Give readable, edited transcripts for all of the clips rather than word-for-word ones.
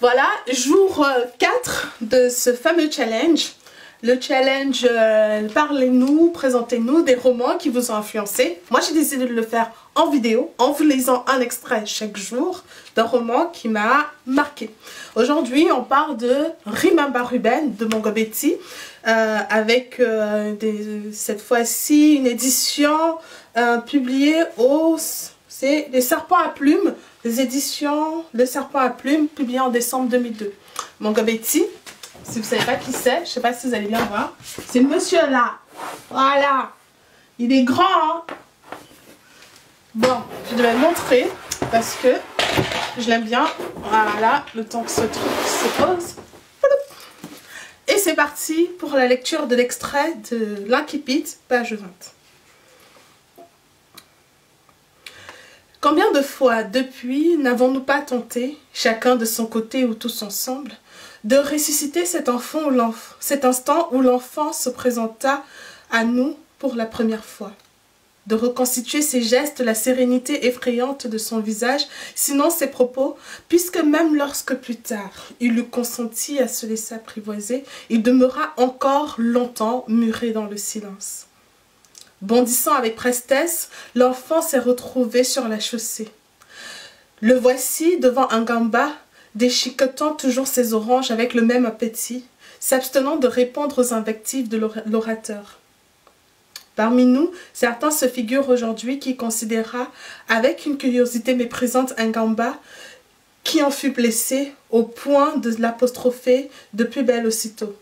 Voilà, jour 4 de ce fameux challenge. Le challenge parlez-nous, présentez-nous des romans qui vous ont influencé. Moi j'ai décidé de le faire en vidéo, en vous lisant un extrait chaque jour d'un roman qui m'a marqué. Aujourd'hui on parle de Remember Ruben de Mongabeti avec cette fois-ci une édition publiée au... C'est Les Serpents à Plumes, les éditions Le Serpent à Plumes, publiées en décembre 2002. Mongabeti, si vous ne savez pas qui c'est, je ne sais pas si vous allez bien voir. C'est le monsieur là. Voilà. Il est grand, hein. Bon, je devais le montrer parce que je l'aime bien. Voilà, le temps que ce truc se pose. Et c'est parti pour la lecture de l'extrait de l'Incipit, page 20. Combien de fois depuis n'avons-nous pas tenté, chacun de son côté ou tous ensemble, de ressusciter cet instant où l'enfant se présenta à nous pour la première fois, de reconstituer ses gestes, la sérénité effrayante de son visage, sinon ses propos, puisque même lorsque plus tard il eut consenti à se laisser apprivoiser, il demeura encore longtemps muré dans le silence. Bondissant avec prestesse, l'enfant s'est retrouvé sur la chaussée. Le voici devant un gamba, déchiquetant toujours ses oranges avec le même appétit, s'abstenant de répondre aux invectives de l'orateur. Parmi nous, certains se figurent aujourd'hui qui considéra avec une curiosité méprisante un gamba qui en fut blessé au point de l'apostropher de plus belle aussitôt.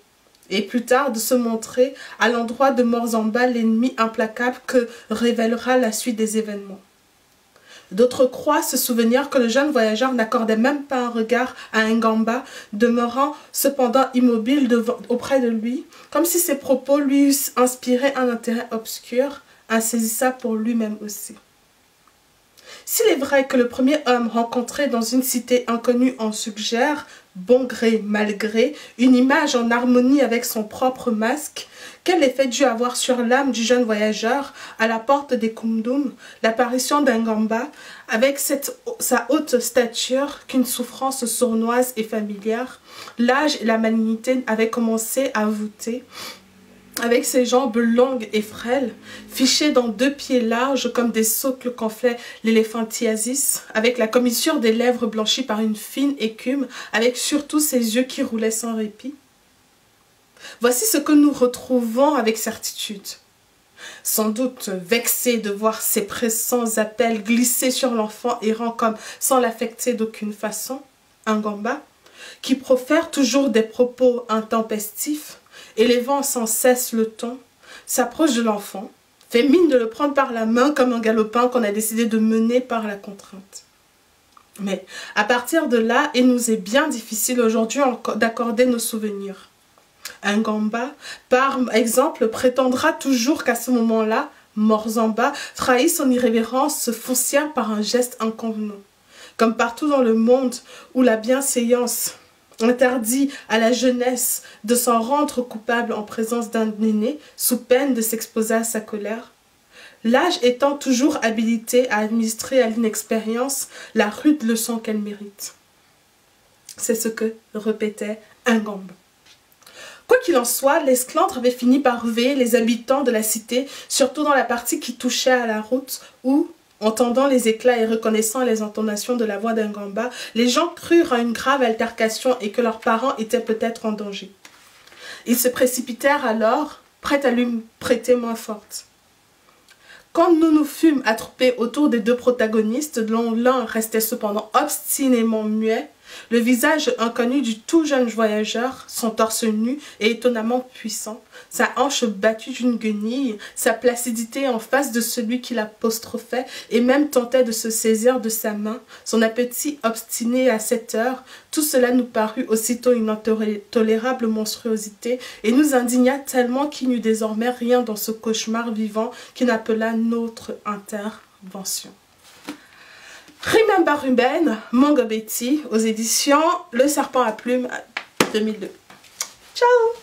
Et plus tard de se montrer à l'endroit de Morzamba l'ennemi implacable que révélera la suite des événements. D'autres croient se souvenir que le jeune voyageur n'accordait même pas un regard à Ngamba, demeurant cependant immobile auprès de lui, comme si ses propos lui eussent inspiré un intérêt obscur, insaisissable pour lui-même aussi. S'il est vrai que le premier homme rencontré dans une cité inconnue en suggère, bon gré, mal gré, une image en harmonie avec son propre masque, quel effet dut avoir sur l'âme du jeune voyageur, à la porte des Koumdoum, l'apparition d'un Gamba, avec sa haute stature qu'une souffrance sournoise et familière, l'âge et la malignité avaient commencé à voûter, avec ses jambes longues et frêles, fichées dans 2 pieds larges comme des socles qu'en fait l'éléphantiasis, avec la commissure des lèvres blanchies par une fine écume, avec surtout ses yeux qui roulaient sans répit. Voici ce que nous retrouvons avec certitude. Sans doute vexé de voir ses pressants appels glisser sur l'enfant errant comme sans l'affecter d'aucune façon, un gamba, qui profère toujours des propos intempestifs, élevant sans cesse le ton, s'approche de l'enfant, fait mine de le prendre par la main comme un galopin qu'on a décidé de mener par la contrainte. Mais à partir de là, il nous est bien difficile aujourd'hui d'accorder nos souvenirs. Un gamba, par exemple, prétendra toujours qu'à ce moment-là, Morzamba trahit son irrévérence foncière par un geste inconvenant. Comme partout dans le monde où la bienséance interdit à la jeunesse de s'en rendre coupable en présence d'un aîné, sous peine de s'exposer à sa colère. L'âge étant toujours habilité à administrer à l'inexpérience la rude leçon qu'elle mérite. C'est ce que répétait Ngamba. Quoi qu'il en soit, l'esclandre avait fini par réveiller les habitants de la cité, surtout dans la partie qui touchait à la route où, entendant les éclats et reconnaissant les intonations de la voix d'un gamba, les gens crurent à une grave altercation et que leurs parents étaient peut-être en danger. Ils se précipitèrent alors, prêts à lui prêter main forte. Quand nous nous fûmes attroupés autour des 2 protagonistes, dont l'un restait cependant obstinément muet, le visage inconnu du tout jeune voyageur, son torse nu et étonnamment puissant, sa hanche battue d'une guenille, sa placidité en face de celui qui l'apostrophait et même tentait de se saisir de sa main, son appétit obstiné à cette heure, tout cela nous parut aussitôt une intolérable monstruosité et nous indigna tellement qu'il n'y eut désormais rien dans ce cauchemar vivant qui n'appela notre intervention. Remember Ruben, Mongabeti, aux éditions Le Serpent à Plumes 2002. Ciao!